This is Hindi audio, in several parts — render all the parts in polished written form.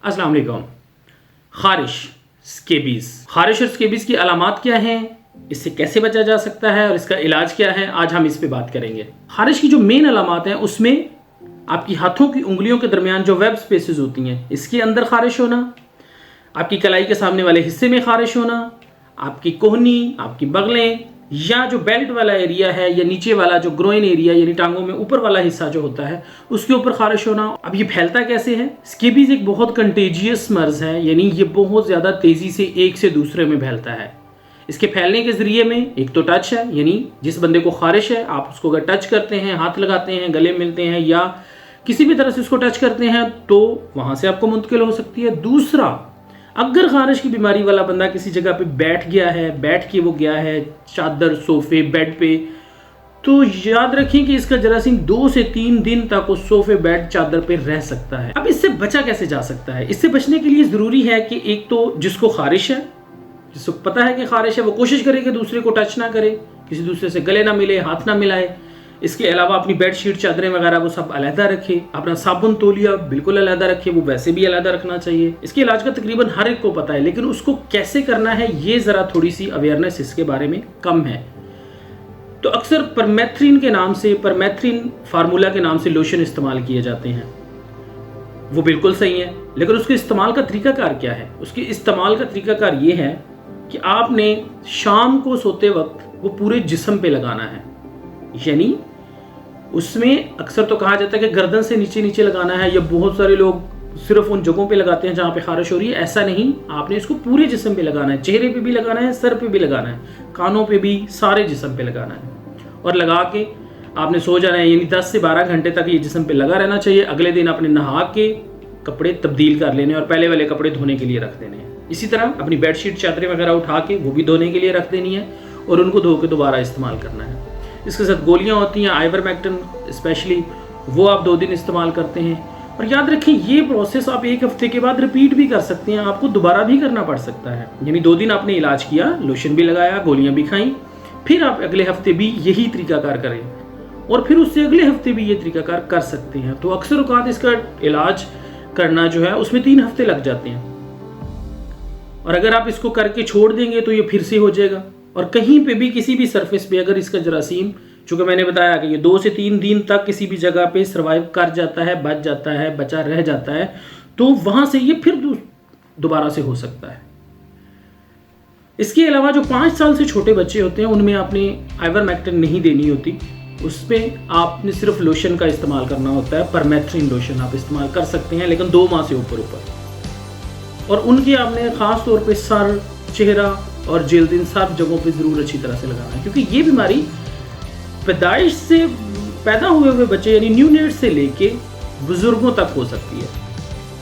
अस्सलाम वालेकुम। खारिश, स्केबीज। खारिश और स्केबीज की अलामात क्या हैं, इससे कैसे बचा जा सकता है और इसका इलाज क्या है, आज हम इस पे बात करेंगे। खारिश की जो मेन अलामात हैं उसमें आपकी हाथों की उंगलियों के दरमियान जो वेब स्पेसेस होती हैं इसके अंदर खारिश होना, आपकी कलाई के सामने वाले हिस्से में खारिश होना, आपकी कोहनी, आपकी बगलें या जो बेल्ट वाला एरिया है या नीचे वाला जो ग्रोइन एरिया यानी टांगों में ऊपर वाला हिस्सा जो होता है उसके ऊपर खारिश होना। अब ये फैलता कैसे है? स्केबीज एक बहुत कंटेजियस मर्ज है, यानी ये बहुत ज़्यादा तेज़ी से एक से दूसरे में फैलता है। इसके फैलने के ज़रिए में एक तो टच है, यानी जिस बंदे को खारिश है आप उसको अगर टच करते हैं, हाथ लगाते हैं, गले मिलते हैं या किसी भी तरह से उसको टच करते हैं तो वहाँ से आपको मुंतकिल हो सकती है। दूसरा, अगर खारिश की बीमारी वाला बंदा किसी जगह पे बैठ गया है, बैठ के वो गया है चादर, सोफे, बेड पे, तो याद रखें कि इसका जरासीम 2 से 3 दिन तक उस सोफे, बेड, चादर पे रह सकता है। अब इससे बचा कैसे जा सकता है? इससे बचने के लिए ज़रूरी है कि एक तो जिसको खारिश है, जिसको पता है कि खारिश है, वो कोशिश करे कि दूसरे को टच ना करे, किसी दूसरे से गले ना मिले, हाथ ना मिलाए। इसके अलावा अपनी बेडशीट, चादरें वगैरह वो सब अलहदा रखे। अपना साबुन, तौलिया बिल्कुल अलहदा रखे, वो वैसे भी अलहदा रखना चाहिए। इसके इलाज का तकरीबन हर एक को पता है, लेकिन उसको कैसे करना है ये ज़रा थोड़ी सी अवेयरनेस इसके बारे में कम है। तो अक्सर परमेथ्रिन के नाम से, परमेथ्रिन फार्मूला के नाम से लोशन इस्तेमाल किए जाते हैं। वो बिल्कुल सही है, लेकिन उसके इस्तेमाल का तरीकाकार क्या है? उसके इस्तेमाल का तरीकाकार ये है कि आपने शाम को सोते वक्त वो पूरे जिस्म पे लगाना है। यानी उसमें अक्सर तो कहा जाता है कि गर्दन से नीचे नीचे लगाना है, या बहुत सारे लोग सिर्फ उन जगहों पे लगाते हैं जहाँ पे खारिश हो रही है। ऐसा नहीं, आपने इसको पूरे जिस्म पे लगाना है। चेहरे पे भी लगाना है, सर पे भी लगाना है, कानों पे भी, सारे जिस्म पे लगाना है। और लगा के आपने सो जाना है, यानी 10 से 12 घंटे तक ये जिस्म पे लगा रहना चाहिए। अगले दिन आपने नहा के कपड़े तब्दील कर लेने और पहले वाले कपड़े धोने के लिए रख देने हैं। इसी तरह अपनी बेडशीट, चादरें वगैरह उठा के वो भी धोने के लिए रख देनी है और उनको धो के दोबारा इस्तेमाल करना है। इसके साथ गोलियां होती हैं, आइवरमेक्टिन स्पेशली, वो आप 2 दिन इस्तेमाल करते हैं। और याद रखें ये प्रोसेस आप 1 हफ्ते के बाद रिपीट भी कर सकते हैं, आपको दोबारा भी करना पड़ सकता है। यानी 2 दिन आपने इलाज किया, लोशन भी लगाया, गोलियां भी खाई, फिर आप अगले हफ्ते भी यही तरीकाकार करें और फिर उससे अगले हफ्ते भी ये तरीकाकार कर सकते हैं। तो अक्सर औकात इसका इलाज करना जो है उसमें 3 हफ्ते लग जाते हैं, और अगर आप इसको करके छोड़ देंगे तो ये फिर से हो जाएगा। और कहीं पे भी किसी भी सरफेस पे अगर इसका जरासीम, चूँकि मैंने बताया कि ये 2 से 3 दिन तक किसी भी जगह पे सर्वाइव कर जाता है, बच जाता है, बचा रह जाता है, तो वहाँ से ये फिर दोबारा से हो सकता है। इसके अलावा जो 5 साल से छोटे बच्चे होते हैं उनमें आपने आइवरमेक्टिन नहीं देनी होती, उसमें आपने सिर्फ लोशन का इस्तेमाल करना होता है। परमेथ्रिन लोशन आप इस्तेमाल कर सकते हैं, लेकिन 2 माह से ऊपर। और उनके आपने ख़ास तौर पे सर, चेहरा और जिल्द, इन सब जगहों पे ज़रूर अच्छी तरह से लगाना है, क्योंकि ये बीमारी पैदाइश से पैदा हुए बच्चे यानी न्यूनेट से लेके बुज़ुर्गों तक हो सकती है।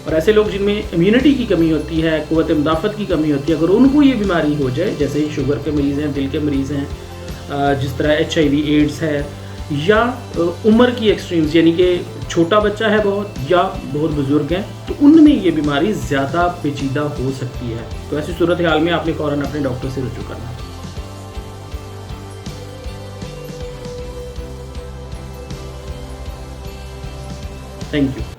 और ऐसे लोग जिनमें इम्यूनिटी की कमी होती है, क़ुव्वत मुदाफ़त की कमी होती है, अगर उनको ये बीमारी हो जाए, जैसे शुगर के मरीज़ हैं, दिल के मरीज़ हैं, जिस तरह HIV एड्स है, या उम्र की एक्सट्रीम्स यानी कि छोटा बच्चा है बहुत या बहुत बुजुर्ग हैं, तो उनमें ये बीमारी ज़्यादा पेचीदा हो सकती है। तो ऐसी सूरत हाल में आपने फ़ौरन अपने डॉक्टर से रुजू करना है। Thank you.